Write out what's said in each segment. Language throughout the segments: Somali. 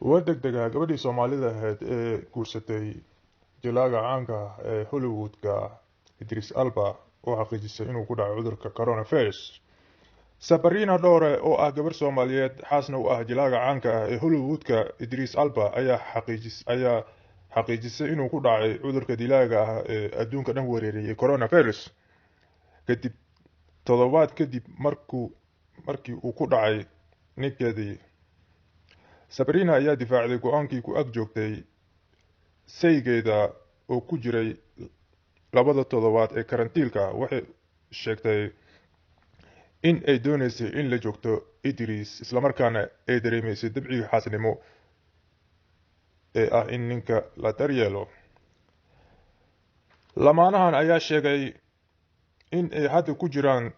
wadagdaga gabadhii Soomaalida ahayd ee guursatay jilaaga caanka ah ee Hollywoodka Idris Elba oo xaqiijisay inuu ku dhacay cudurka coronavirus. Sabrina Dhore oo ah gabar Soomaaliyeed xaasna u ah jilaaga caanka ah ee Hollywoodka Idris Elba ayaa xaqiijisay inuu ku dhacay cudurka dilaaga ah ee adduunka dhan weerarayay coronavirus kadib toddobaad kadib markii uu ku dhacay ninkeedii. Sabrina ayaa difaacday go'aankii ku ag joogtay saygeeda oo ku jiray labada toddobaad ee karantiilka. Waxay sheegtay in ay doonaysay in la joogto Idris isla markaana ay dareemaysay dabciga xaasnimo ee ah in ninka la daryeelo. Lamaanahan ayaa sheegay in ay hadda ku jiraan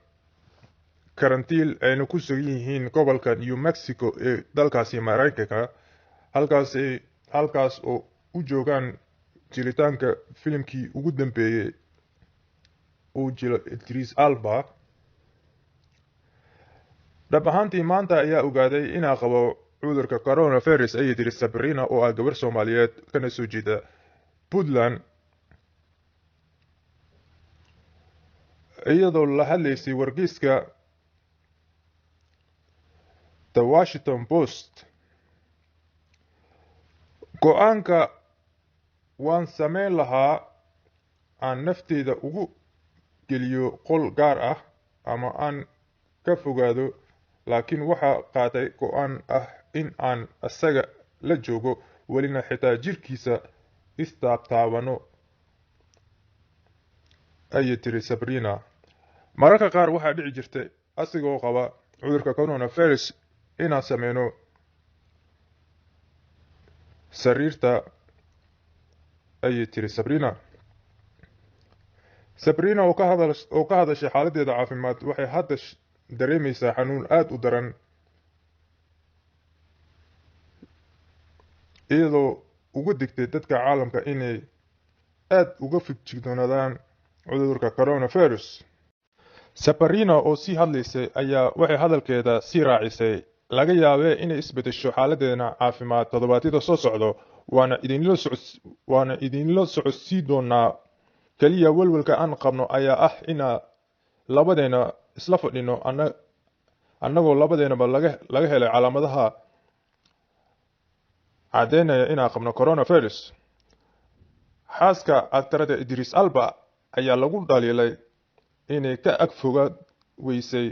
karantiil ayna ku sugan yihiin gobolka New Mexico ee dalkaasi Mareykanka halkaas oo u joogaan jilitaanka filimkii ugu dambeeyay uu jilo Idris Elba. dhab ahaantii maanta ayaa ogaaday inaa qabo cudurka coronavirus ay tiri Sabrina oo ah gabar Soomaaliyeed kana soo jeeda Puntland, iyadoo la hadlaysay wargeyska The Washington Post. Go'aanka waan sameyn lahaa aan nafteyda ugu geliyo qol gaar ah ama aan ka fogaado, laakiin waxaa qaatay go'aan ah in aan asaga la joogo welina xitaa jirkiisa istaabtaabano, ayay tiri Sabrina. Mararka qaar waxaa dhici jirtay asigoo qaba cudurka coronavirus inaan sameyno sariirta, ayay tiri Sabrina. Sabrina oo ka hadashay xaaladeeda caafimaad waxay hadda dareemaysaa xanuun aad u daran, iyadoo ugu digtay dadka caalamka inay aad uga feejignaadaan cudurka coronavirus. Sabrina oo sii hadlaysay ayaa waxay hadalkeeda sii raacisay, laga yaabee inay isbedesho xaaladeena caafimaad toddobaadyada soo socdo, waana idinla socodsii doonaa. Kaliya walwalka aan qabno ayaa ah inaa labadeena isla fadhino annagoo labadeenaba laga helay calaamadaha caddeynaya inaan qabno coronavirus. Xaaska aktarada Idris Elba ayaa lagu dhaliilay inay ka ag fogaad weysay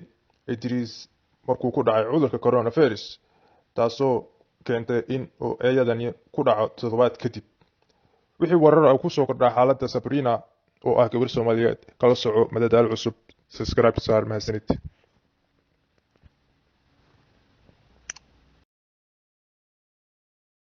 Idris markuu ku dhacay cudurka coronavirus, taasoo keentay in uu eeyadani ku dhaco toddobaad kadib. Wixii warar ah ku soo kordha xaaladda Sabrina oo ah gabar Soomaaliyeed, kala soco madadaalo cusub. Subscribe saar mahadsanid.